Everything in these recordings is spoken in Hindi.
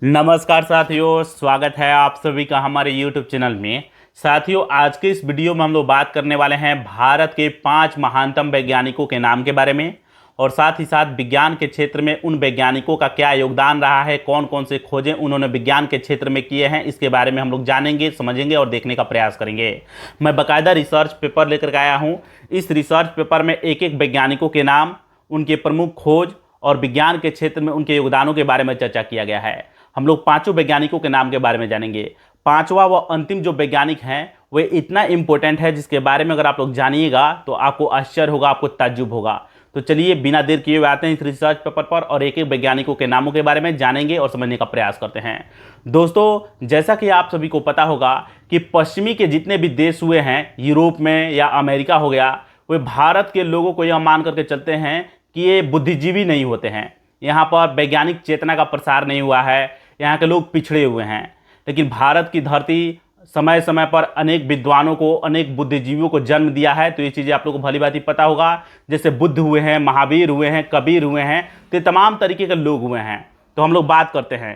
नमस्कार साथियों, स्वागत है आप सभी का हमारे YouTube चैनल में। साथियों, आज के इस वीडियो में हम लोग बात करने वाले हैं भारत के 5 महानतम वैज्ञानिकों के नाम के बारे में और साथ ही साथ विज्ञान के क्षेत्र में उन वैज्ञानिकों का क्या योगदान रहा है, कौन कौन से खोजें उन्होंने विज्ञान के क्षेत्र में किए हैं, इसके बारे में हम लोग जानेंगे, समझेंगे और देखने का प्रयास करेंगे। मैं बाकायदा रिसर्च पेपर लेकर के आया हूँ। इस रिसर्च पेपर में एक एक वैज्ञानिकों के नाम, उनके प्रमुख खोज और विज्ञान के क्षेत्र में उनके योगदानों के बारे में चर्चा किया गया है। हम लोग पांचों वैज्ञानिकों के नाम के बारे में जानेंगे। पांचवा व अंतिम जो वैज्ञानिक हैं वे इतना इंपॉर्टेंट है जिसके बारे में अगर आप लोग जानिएगा तो आपको आश्चर्य होगा, आपको ताज्जुब होगा। तो चलिए बिना देर किए हुए आते हैं इस रिसर्च पेपर पर और एक एक वैज्ञानिकों के नामों के बारे में जानेंगे और समझने का प्रयास करते हैं। दोस्तों, जैसा कि आप सभी को पता होगा कि पश्चिमी के जितने भी देश हुए हैं, यूरोप में या अमेरिका हो गया, वे भारत के लोगों को यह मान करके चलते हैं कि ये बुद्धिजीवी नहीं होते हैं, यहाँ पर वैज्ञानिक चेतना का प्रसार नहीं हुआ है, यहाँ के लोग पिछड़े हुए हैं। लेकिन भारत की धरती समय समय पर अनेक विद्वानों को, अनेक बुद्धिजीवियों को जन्म दिया है। तो ये चीज़ें आप लोगों को भली भांति पता होगा। जैसे बुद्ध हुए हैं, महावीर हुए हैं, कबीर हुए हैं, तो ये तमाम तरीके के लोग हुए हैं। तो हम लोग बात करते हैं।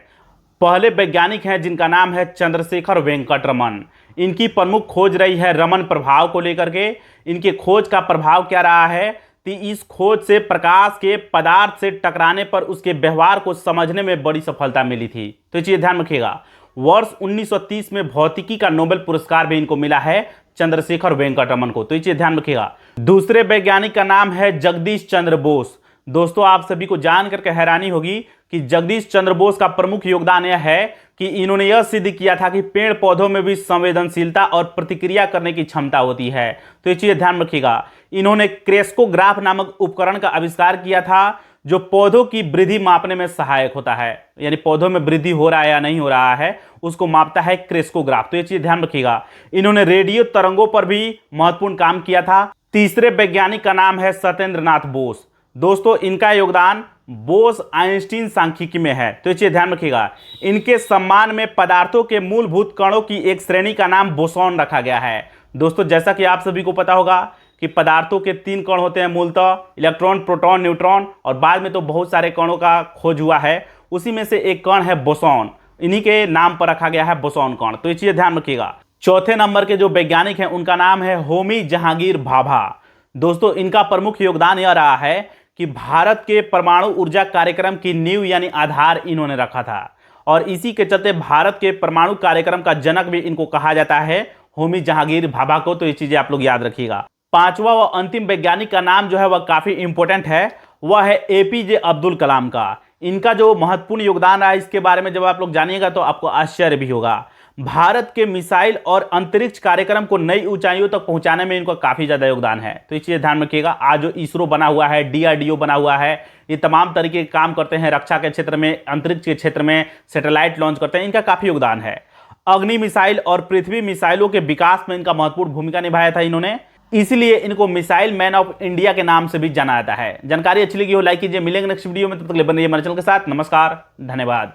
पहले वैज्ञानिक हैं जिनका नाम है चंद्रशेखर वेंकट रमन। इनकी प्रमुख खोज रही है रमन प्रभाव को लेकर के। इनके खोज का प्रभाव क्या रहा है कि इस खोज से प्रकाश के पदार्थ से टकराने पर उसके व्यवहार को समझने में बड़ी सफलता मिली थी। तो ये चीज़ ध्यान रखिएगा। वर्ष 1930 में भौतिकी का नोबेल पुरस्कार भी इनको मिला है, चंद्रशेखर वेंकट रमन को। तो ये चीज़ ध्यान रखिएगा। दूसरे वैज्ञानिक का नाम है जगदीश चंद्र बोस। दोस्तों, आप सभी को जान करके हैरानी होगी कि जगदीश चंद्र बोस का प्रमुख योगदान यह है कि इन्होंने यह सिद्ध किया था कि पेड़ पौधों में भी संवेदनशीलता और प्रतिक्रिया करने की क्षमता होती है। तो ये चीज़ ध्यान रखिएगा। इन्होंने क्रेस्कोग्राफ नामक उपकरण का आविष्कार किया था जो पौधों की वृद्धि मापने में सहायक होता है, यानी पौधों में वृद्धि हो रहा है या नहीं हो रहा है उसको मापता है क्रेस्कोग्राफ। तो ये चीज़ ध्यान रखिएगा। इन्होंने रेडियो तरंगों पर भी महत्वपूर्ण काम किया था। तीसरे वैज्ञानिक का नाम है सत्येंद्र नाथ बोस। दोस्तों, इनका योगदान बोस आइंस्टीन सांख्यिकी में है। तो ये चीज़ ध्यान रखिएगा। इनके सम्मान में पदार्थों के मूलभूत कणों की एक श्रेणी का नाम बोसॉन रखा गया है। दोस्तों, जैसा कि आप सभी को पता होगा कि पदार्थों के 3 कण होते हैं मूलतः, इलेक्ट्रॉन, प्रोटॉन, न्यूट्रॉन, और बाद में तो बहुत सारे कणों का खोज हुआ है। उसी में से एक कण है बोसॉन। इन्हीं के नाम पर रखा गया है बोसॉन कण। तो ये चीज़ ध्यान रखिएगा। चौथे नंबर के जो वैज्ञानिक हैं उनका नाम है होमी जहांगीर भाभा। दोस्तों, इनका प्रमुख योगदान यह रहा है कि भारत के परमाणु ऊर्जा कार्यक्रम की नींव यानी आधार इन्होंने रखा था और इसी के चलते भारत के परमाणु कार्यक्रम का जनक भी इनको कहा जाता है, होमी जहांगीर भाभा को। तो ये चीजें आप लोग याद रखिएगा। पांचवा व अंतिम वैज्ञानिक का नाम जो है वह काफी इंपॉर्टेंट है, वह है एपीजे अब्दुल कलाम का। इनका जो महत्वपूर्ण योगदान रहा है इसके बारे में जब आप लोग जानिएगा तो आपको आश्चर्य भी होगा। भारत के मिसाइल और अंतरिक्ष कार्यक्रम को नई ऊंचाइयों तक पहुंचाने में इनका काफी ज्यादा योगदान है। तो ये चीज़ ध्यान रखिएगा। आज जो इसरो बना हुआ है, डीआरडीओ बना हुआ है, ये तमाम तरीके के काम करते हैं रक्षा के क्षेत्र में, अंतरिक्ष के क्षेत्र में सैटेलाइट लॉन्च करते हैं। इनका काफी योगदान है। अग्नि मिसाइल और पृथ्वी मिसाइलों के विकास में इनका महत्वपूर्ण भूमिका निभाया था इन्होंने, इसलिए इनको मिसाइल मैन ऑफ इंडिया के नाम से भी जाना जाता है। जानकारी अच्छी लगी हो लाइक कीजिए। मिलेंगे नेक्स्ट वीडियो में, तब तक के लिए बने रहिए हमारे चैनल के साथ। नमस्कार, धन्यवाद।